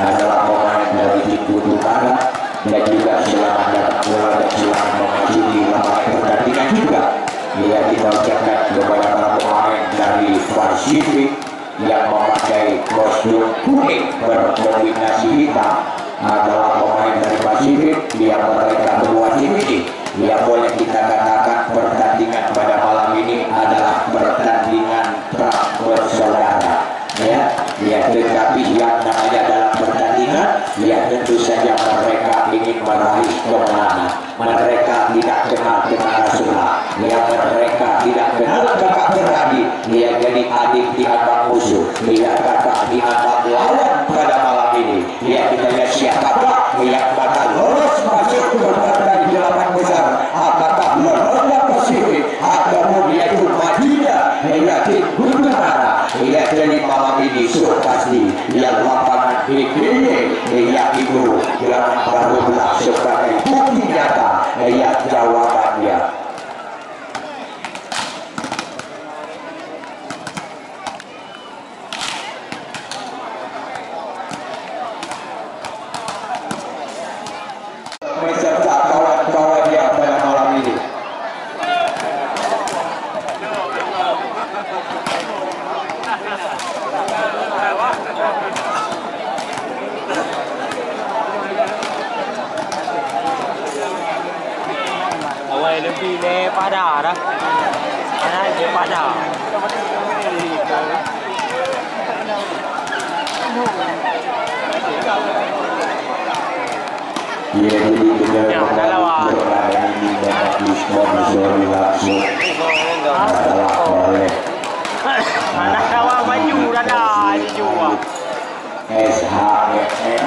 adalah pemain dari Ciputu Utara, dan juga selamat datang pula dan selamat menghadiri lapangan pertandingan juga. Ia kita ucapkan kepada para pemain dari Pasifik yang memakai kostum kuning berkombinasi hitam adalah pemain dari Pasifik yang mereka berdua ini. Yang boleh kita katakan pertandingan pada malam ini adalah pertandingan perang bersaudara, ya. Tetapi yang namanya dalam pertandingan, ya tentu saja mereka ingin meraih kemenangan. Mereka tidak kenal sebelah, ya mereka tidak kenal kakak beradik, ya jadi adik dianggap musuh, ya kakak dianggap lawan pada malam ini. Ya kita lihat siapakah yang bakal lolos masuk ke pertandingan di delapan besar. Apakah lolos Pasifik ataupun yaitu Madinah, yaitu Utara. Ya jadi malam ini sudah pasti yang lapangan ini yang itu dalam pramuka sebagai bukti nyata ya jawabannya. Beserta kawan-kawannya pada malam ini. Awal lebih daripada dah. Mana daripada. Ia jadi benar-benar berada di dalam disponsori langsung adalah oleh Mana kawan baju dah dah dijual. SHFM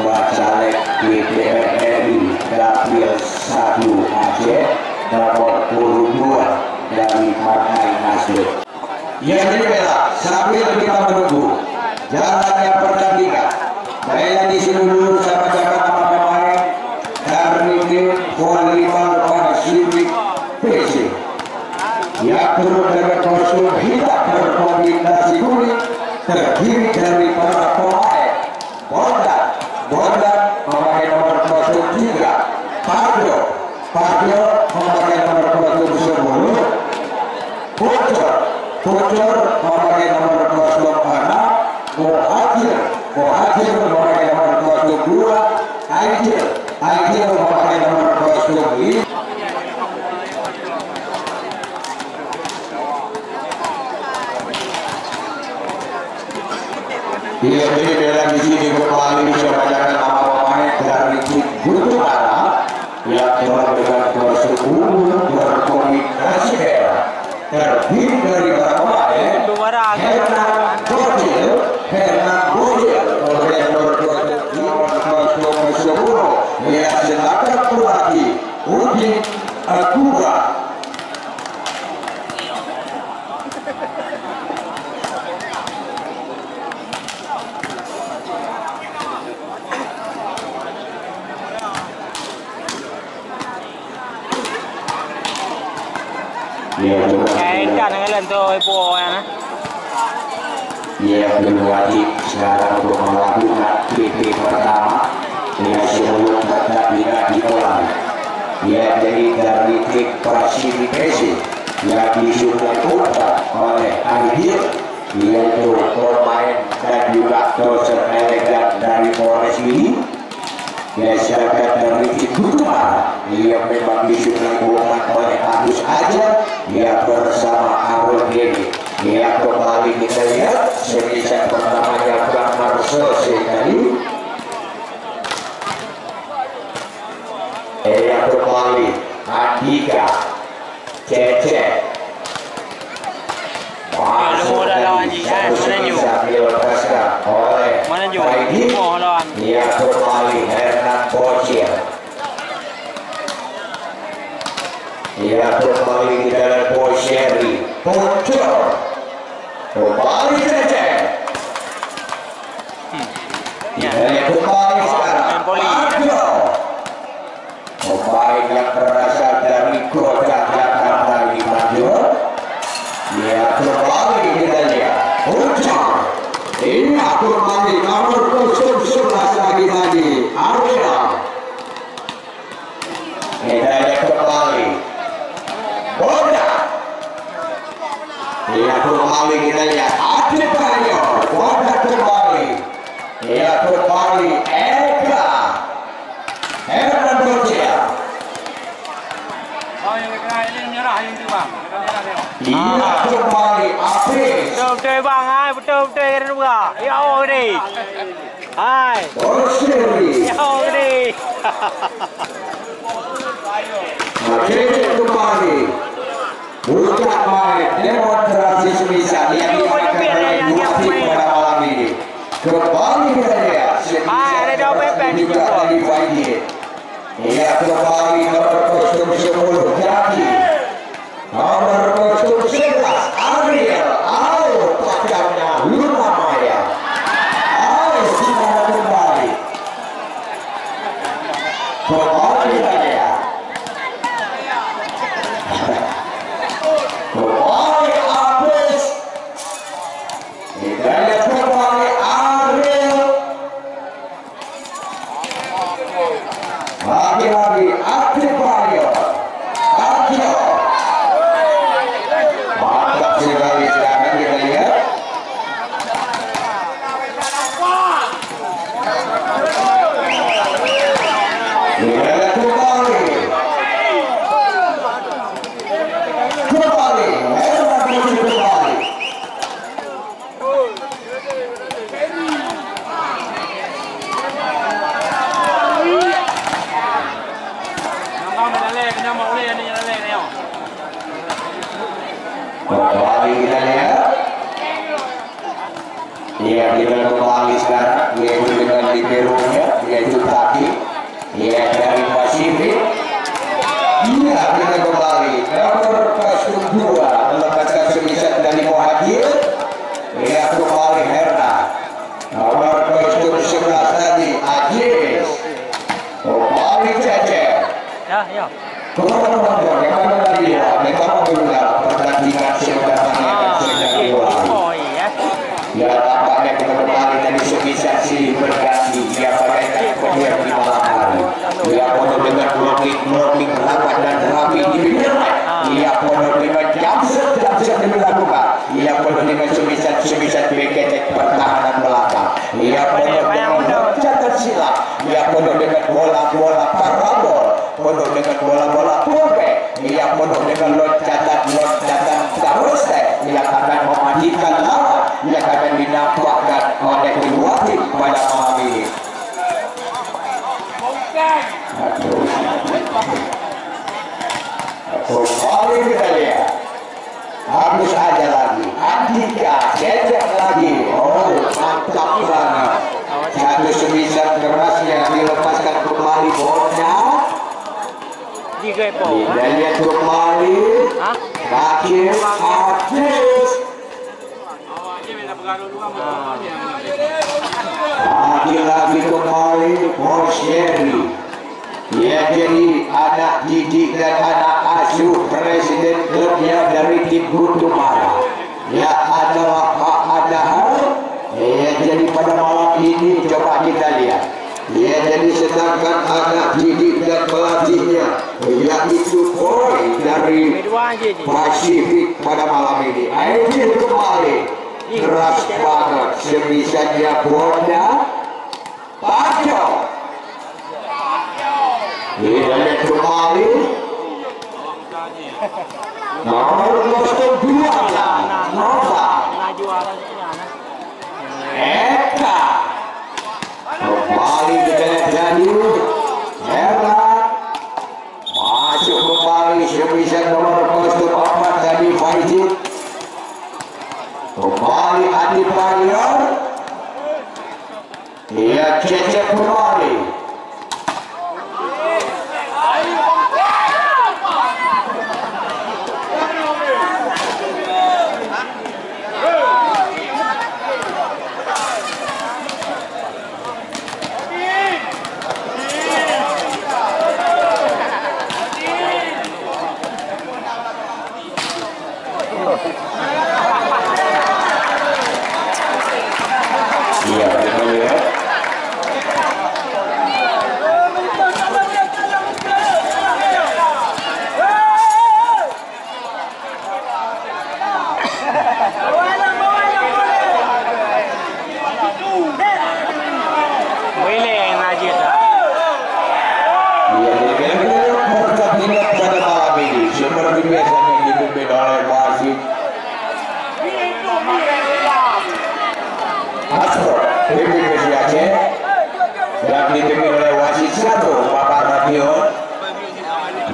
Bacalek DPR RI Dapil 1 Aceh nomor 22 dari Partai Nasdem. Ya inilah sambil kita menunggu jalannya pertandingan. Saya di sini dulu sama-sama nama pemain dari tim volleyball Pasifik PC yang turun dengan kostum hitam berkombinasi kuning, terdiri dari para pemain Bondan memakai nomor kostum 3, Parjo memakai nomor kostum 10, Pucor memakai nomor kostum 6, Muhajir memakai nomor kostum 2, Aidil memakai nomor kostum 5. Ia jadi lagi sini kembali bisa bacakan nama pemain dari tim Utara yang dengan kostum berkombinasi merah, terdiri dari para pemain Hernan Bojil oleh nomor kostum 10 yang sedangkan lagi Udin Akura. Kaitan dengan lentok ibu ya. Ia berwajib sekarang untuk melakukan PP pertama dengan sebelum pertandingan dimulai. Ia jadi dari tim Pasifik PC yang disusun oleh Aidil, yaitu pemain dan juga dosen elegan dari Polres ini. Biasakan dari tim Utara yang memang disusun oleh Agus Aja, ia bersama Arul Geni. Ia kembali kita lihat semisal pertamanya Bang Marcel sekali. Ia kembali Andika Cece. Masuk dalam Andika oleh Aidil. Ia kembali Hernan Bocil. Ia kembali di dalam Bosyeri Pucor. Kembali Cece. Ia kembali sekarang Parjo. Pemain yang berasal dari Kota Jakarta di Madiun. Ia kembali kita lihat Pucor. Ini kembali nomor 0 Ya kembali Eka Herman Boccia. Oh yang ini menyerah yang itu bang. Iya kembali Apis. Betul bang, betul kan juga. Ya Allah ni. Hai. Borsiri. Ya Allah ni. Macet kembali. Bukan main demonstrasi semisal yang dilakukan oleh dua tim pada malam ini. Kembali dia. Ada dua pepek juga dari Faidin. Ia kembali nomor kostum 10 Jaki. Nomor kostum 11 Ariel. Out pakaiannya Luna Maya. Out sudah kembali. Kembali dia. Kembali Apis. Hidayah kembali Ariel. Lagi-lagi Akripayo. Akio. Mantap sekali, silakan kita lihat. Hidayah kembali. Kembali. Herman kembali. Kembali kita lihat. Ia kita kembali sekarang, yaitu dengan liberonya, yaitu Taki. Ia dari Pasifik. Ia kita kembali nomor kostum 2 melepaskan semisal dari Muhajir. Ia kembali Herna. Nomor kostum 11 tadi Ajis. Kembali Cece. Ya. Bagaimana tadi ya? Memang benar pertandingan sebenarnya sedang dimulai. Oh iya. Ya tampaknya kita kembali dari semisal berganti. Ya bagaikan kopiar di malam hari. Ya penuh dengan blocking rapat dan rapi di bibirnya. Ya penuh dengan jamset dilakukan. Ya penuh dengan semisal beketek pertahanan belakang. Ya penuh dengan loncatan silat. Ya penuh dengan bola-bola parabol. Penuh dengan bola-bola poke. Ia penuh dengan loncatan terus yang akan memastikan lawan yang akan dinampakkan oleh kedua tim pada malam ini. Kembali kita lihat. Habis aja lagi. Andika cecek lagi. Oh mantap banget. Satu semisal kerasnya dilepaskan kembali bolanya. Kita lihat kembali. Akhir Ajis. Lagi-lagi kembali Borsiri. Dia jadi anak didik dan anak asuh presiden klubnya dari tim Gutumara. Ya adalah Pak Adahar. Jadi pada malam ini coba kita lihat. Dia jadi sedangkan anak didik dan pelatihnya yaitu Boy dari Pasifik pada malam ini. Ayo kembali keras banget sebisanya Bonda Pajo. Kita lihat kembali nomor kostum 2 Nova Eka. Kembali kita lihat jadi Herman masuk kembali sebisa nomor kostum 4 tadi Faizin. Kembali Adi Parior. Ia cecep kembali. Iya, betul ya. dipimpin oleh wasit 1 Bapak Radion,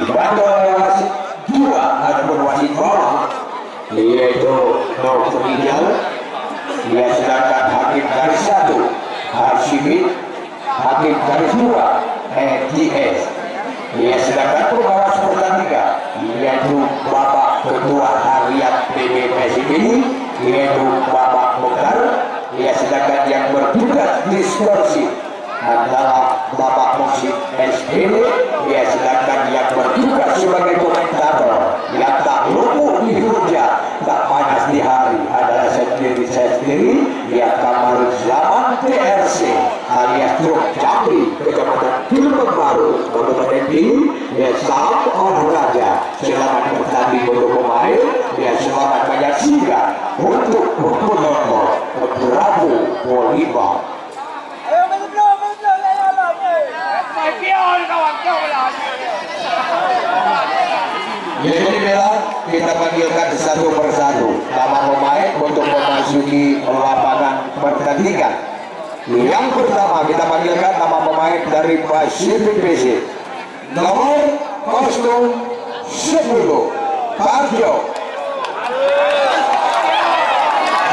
dibantu oleh wasit 2 ataupun wasit bawah yaitu Nur Rijal. Dia sedangkan hakim garis 1 Hashimi, hakim garis 2 ETS. Dia sedangkan pengawas pertandingan yaitu Bapak Ketua Harian PBPSIB yaitu Bapak Mokhtar. Dia sedangkan yang bertugas diskursi adalah Bapak Musid SPD. Dia sedangkan yang bertugas sebagai komentator yang tak lumpuh di hujan, tak panas di hari adalah saya sendiri. Dia Kamarul Zaman TRC alias Truk Jambi, Kecamatan Tulung Baru, Kabupaten Tinggi. Dia salam olahraga, selamat bertanding untuk pemain. Dia selamat menyaksikan untuk penonton Prabu Volleyball. Jadi memang kita panggilkan satu persatu nama pemain untuk memasuki lapangan pertandingan. Yang pertama kita panggilkan nama pemain dari Pacific PC. Nomor 10 Parjo.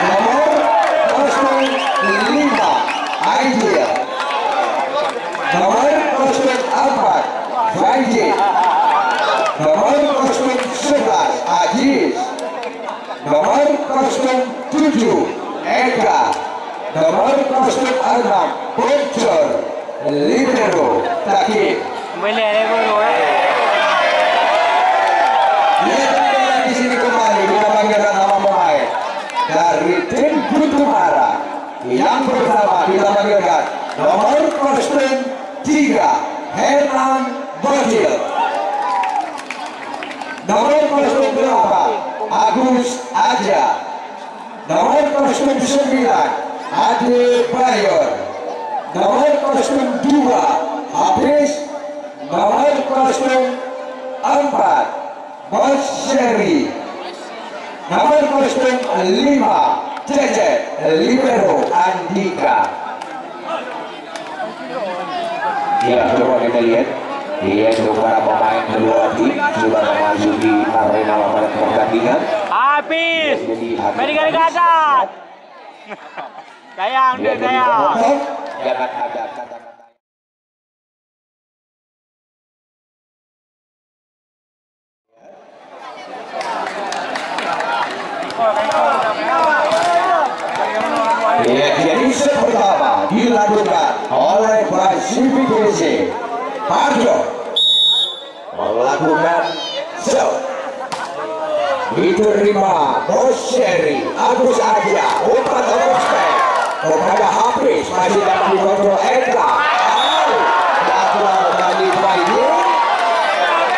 Nomor 05 Aidil. Nomor 04 Fajid. Nomor 11 Aziz. Nomor 07 Eka. Nomor 06 Bocor Libero Takib. Lihat di sini kembali kita panggilkan nama pemain dari tim Kutumara. Yang pertama kita panggilkan nomor 03 Herman Bocil. Nomor 08 Agus Aja. Nomor 09 Ade Bayor. Nomor 02 Habis. Nomor 04 Bos Sherry. Nomor 05 Cecep Libero Andika. Ya, coba kita lihat. Yaitu para pemain kedua tim sudah memasuki arena lapangan pertandingan. Habis. Main di atas. Sayang dia sayang. Jangan ada kata-kata. Ya, jadi set pertama dilakukan oleh Pacific PC. Parjo melakukan show, diterima Bos Sherry. Agus Aja umpan ospek kepada Hafiz, masih dapat dikontrol Eka. Lakukan kali ini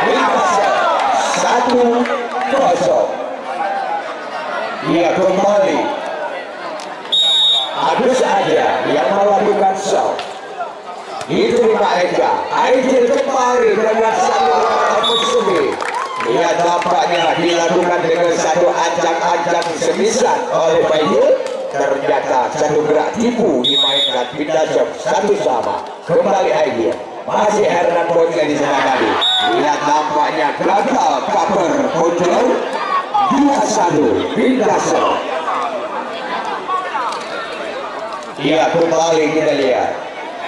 Winterset 1-0. Ia kembali Agus Aja yang melakukan show, diterima Eka. Aidil kembali dengan satu posisi. Ia tampaknya dilakukan dengan satu ancang-ancang semisan oleh Bayu. Ternyata satu gerak tipu dimainkan, pindah jam satu sama. Kembali Aidil. Masih Hernan Bocil di sana tadi. Ia tampaknya gagal cover kontrol. 2-1 pindah jam. Ia kembali kita lihat.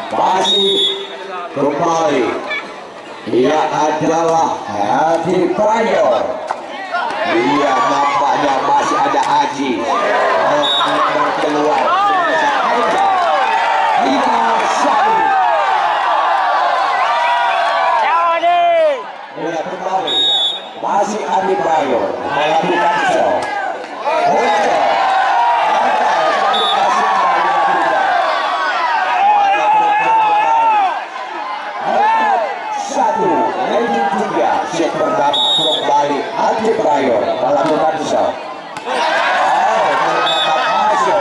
Masih kembali. Ia adalah Hadi Prayor. Ia nampaknya masih ada Haji keluar. 5-1. Ia kembali. Masih Hadi Prayor melakukan show. Set pertama kembali Adi Prayor melakukan show. Ternyata masuk.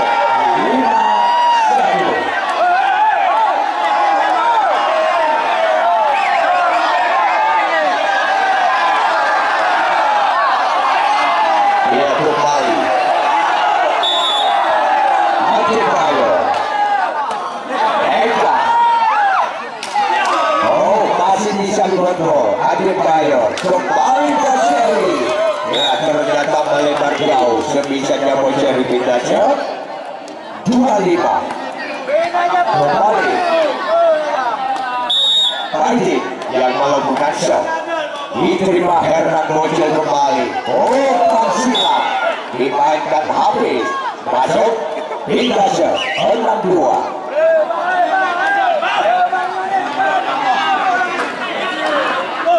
Adebayor kembali ke seri. Ya, ternyata melebar jauh. Sebisanya Bosyari pindah shot 25. Kembali Raidi yang melakukan shot, diterima Hernan Bocil kembali. Oh, silam dimainkan habis, masuk pindah shot 62.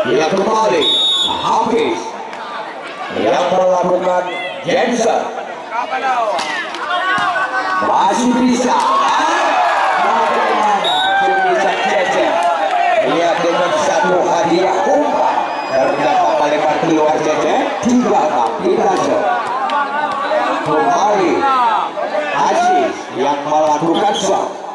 Dia kembali habis yang melakukan Jensen, masih bisa. Bisa Jensen. Dia dengan satu hadiah umpan ternyata melebar keluar Jensen 36. Kita kembali Aziz yang melakukan shot.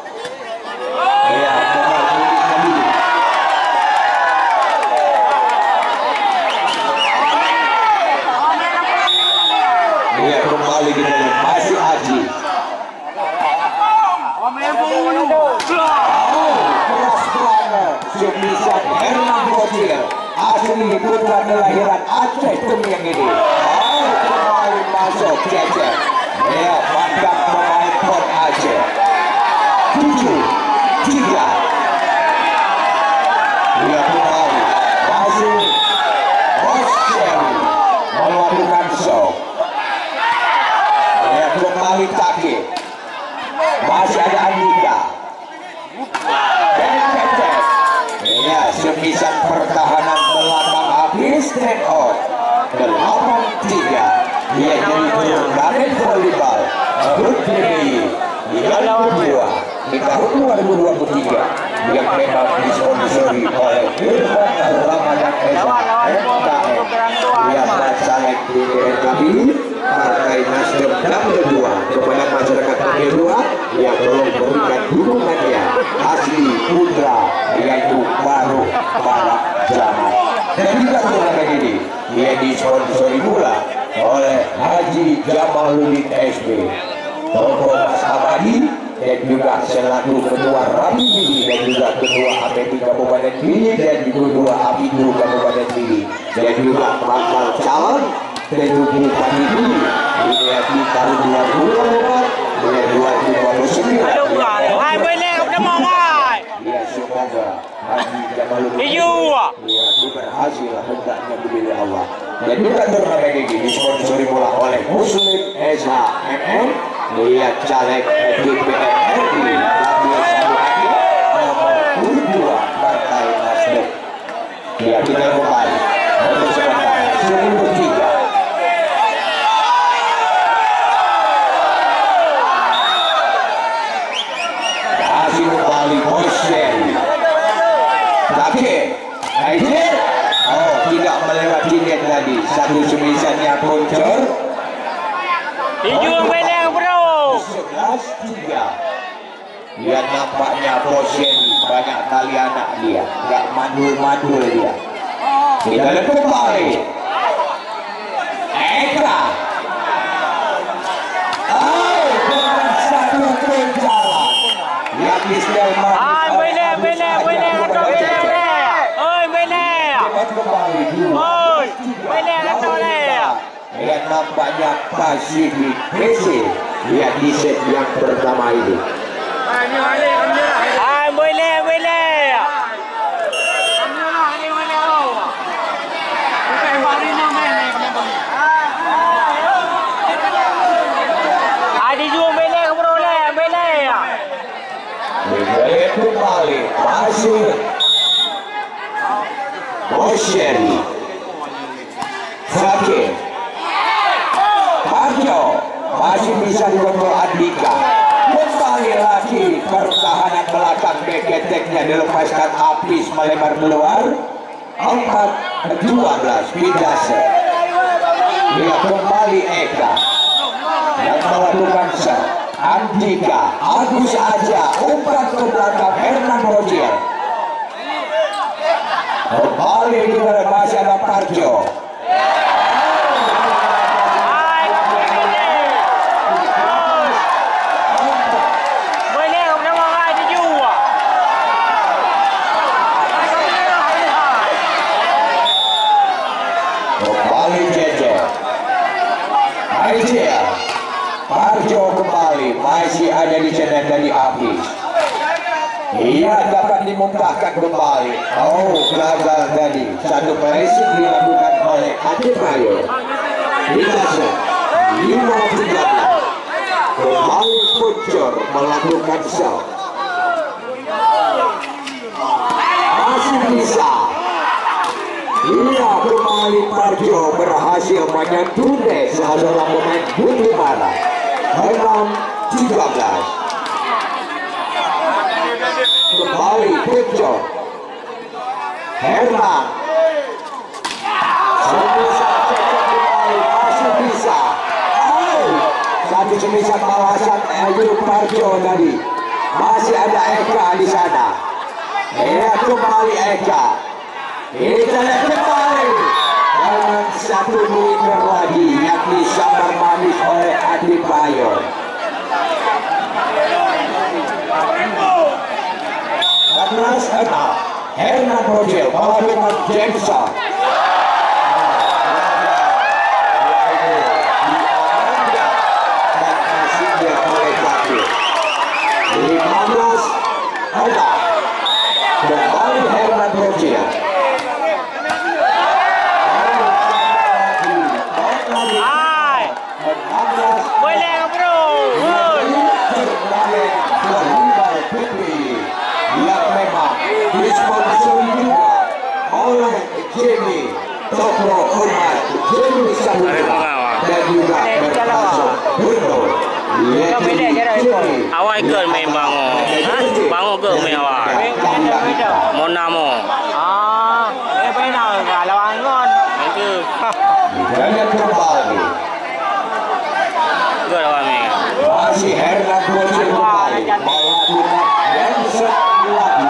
Ya, kembali di dalam masih Aji. Submisan Hernan Bocil, asli putra kelahiran Aceh Temiang ini. Kembali masuk Cece. Ya, mantap pemain Pon Aceh. 7-3. Dia kembali masih Bocil melakukan show. Kembali Taki, masih ada Andika. Ya, semisan pertahanan belakang habis stand out 8-3. Dia jadi turun volleyball Rutini yang kedua di tahun 2023 yang memang disponsori oleh Irfan Ramadan Esa MKM yang caleg di DPRD Partai Nasdem dan kedua kepada masyarakat kedua yang tolong berikan dukungannya asli putra yaitu baru para zaman. Dan juga turnamen ini dia disponsori pula oleh Haji Jamaluddin SB, Tokoh Mas Abadi, dan juga selaku ketua Rapi dan juga ketua APP Kabupaten Pidi dan ketua APIDU Kabupaten Pidi dan juga bakal calon Ketua Panitia ini di tahun 2024 dan 2029. Hai boleh udah mau hai. Ya, semoga Haji Jamaluddin ya berhasil hendaknya bila Allah. Dan juga turnamen ini disponsori pula oleh Muslim SHMM, dia caleg DPR RI nomor 2 Partai Nasdem. Ya, kita kembali untuk sebentar 10-3. Masih kembali Bosyari. Tapi akhirnya tidak melewati net tadi. Satu semisannya bocor. Dijuang beleng bro. 11-3. Dia nampaknya Bosyari banyak kali anak dia, nggak madul-madul dia. Kita lihat kembali Eka. Dengan satu jalan yang diselamatkan. Hai beleng atau beleng. Oi beleng. Oi beleng atau beleng. Yang nampaknya Pasifik PC yang di set yang pertama ini. Hai beleng. Adi jual beleng bro beleng. Beleng kembali masih Bosyari. Fakir Parjo masih bisa dikontrol Andika. Kembali lagi pertahanan belakang beketeknya dilepaskan habis melebar keluar 4-12 pindah set. Dia kembali Eka yang melakukan shot. Andika Agus aja umpan ke belakang Hernan Bocil. Kembali juga masih ada Parjo. Ia dapat dimuntahkan kembali. Oh, gagal tadi. Satu pressing dilakukan oleh Adebayo. Dikasih 5-13. Kembali Pucor melakukan shot. Masih bisa. Ia kembali Parjo berhasil menyentuh net saudara pemain Putri Mana. 6-13. Kembali Pucor. Herman. Masih bisa. Satu semisal balasan Ayub Parjo tadi. Masih ada Eka di sana. Lihat kembali Eka. Kita lihat kembali. Dengan 1 meter lagi yang disambar manis oleh Adebayo. Atlas 6. Hernan Rogel melakukan Jameson. Kembali Hernan Rogel. Boleh bro. Yang memang disponsori juga oleh Jamie Tokro Hormat, Jamie Samudra dan juga bermasuk Bruno. Awak ikut main bangun. Bangun ke main awak. Mau namo. Ini pengen kalau angon. Itu. Jangan kembali. Gol awak main. Masih Hernan Rogel kembali melakukan Jameson lagi.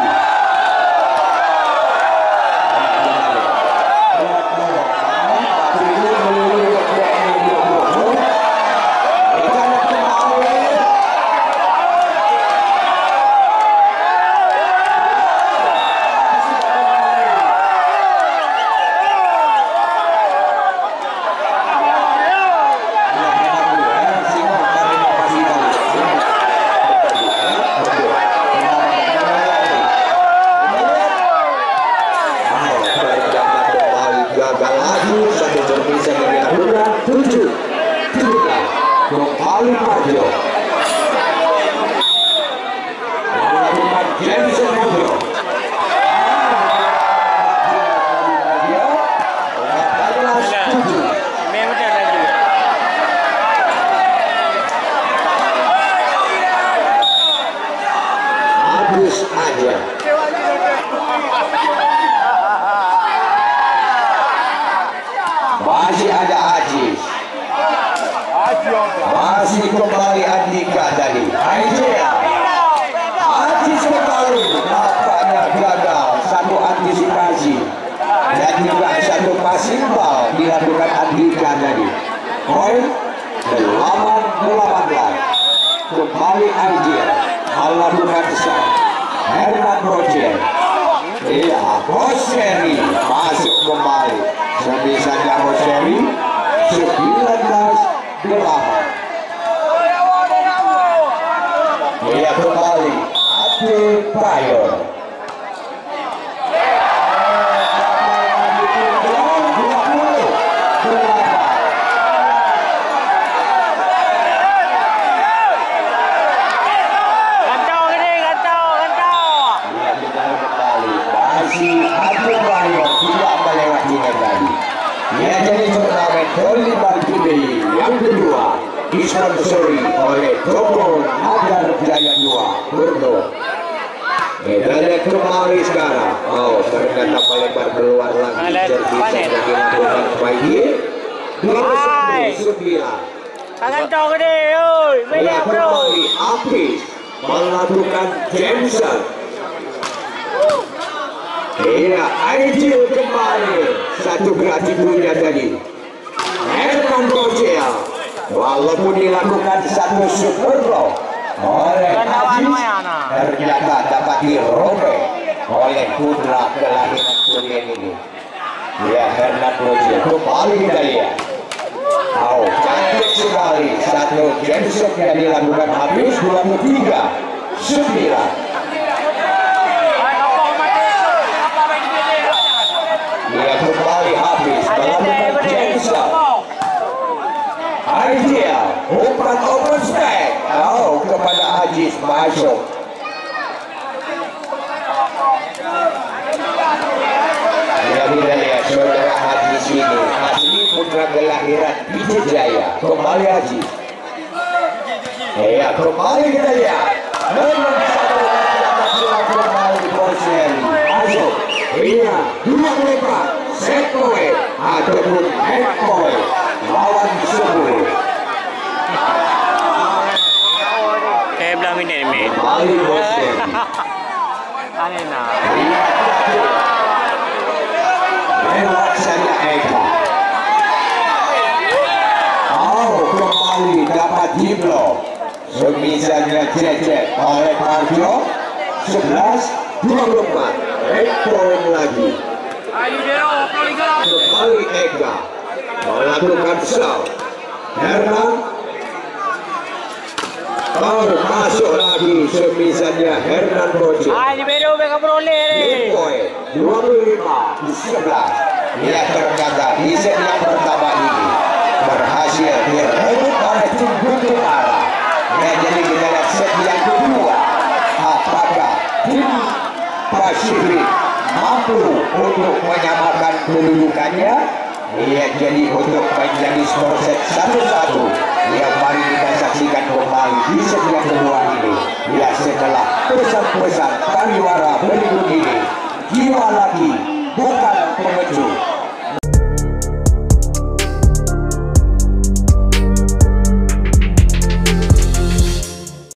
Kembali Parjo melakukan Jameson Parjo. Habis aja. Masih ada Ajis. Masih kembali Andika tadi. Ajis kembali. Nampaknya gagal satu antisipasi dan juga satu passing ball dilakukan Andika tadi. Poin 8-18. Kembali Ajis melakukan shot. Hernan Rogel. Iya, Hoseri masuk kembali. Sebisanya Hoseri 19-8. Dia kembali Adebayo. Masih Adebayo tidak melewati tadi. Ia jadi turnamen volleyball today yang kedua disponsori oleh Toko Agar Jaya 2 Burdo. Medali kembali sekarang. Oh, ternyata melebar keluar lagi. Terbisa dilakukan Bayi. 29. Tangan kau gede, oi. Banyak bro. Kembali Apis melakukan Jameson. Iya, Aidil kembali. Satu berarti punya tadi. Hernan Rogel. Walaupun dilakukan satu super roll oleh Ajis, ternyata dapat dirobek oleh putra kelahiran Kurian ini. Ya, Hernan Rogel kembali kita lihat. Oh, cantik sekali. Satu Jameson yang dilakukan habis 23-9. kelahiran Pidijaya. Kembali Haji. Ya, kembali kita lihat. Memang satu kembali di Borsari. Masuk. Iya, 24 set point ataupun head point lawan Subur. Belah minit ni. Kembali Borsari. Aneh nak. Lewat saja Eka. Kembali dapat diblok. Semisalnya cek oleh Parjo. 11-24. Ekor lagi. Kembali Eka melakukan serve. Herman. Masuk lagi semisalnya Hernan Bojo. Libero mereka beroleh ni. 25-11. Ia ternyata di set yang pertama ini berhasil direbut oleh tim Gunung Arah. Ya, jadi kita lihat set yang kedua, apakah tim Pasifik mampu untuk menyamakan kedudukannya? Ya, jadi untuk menjadi skor set 1-1 yang mari kita saksikan kembali di set yang kedua ini. Ya, setelah pesan-pesan pariwara beri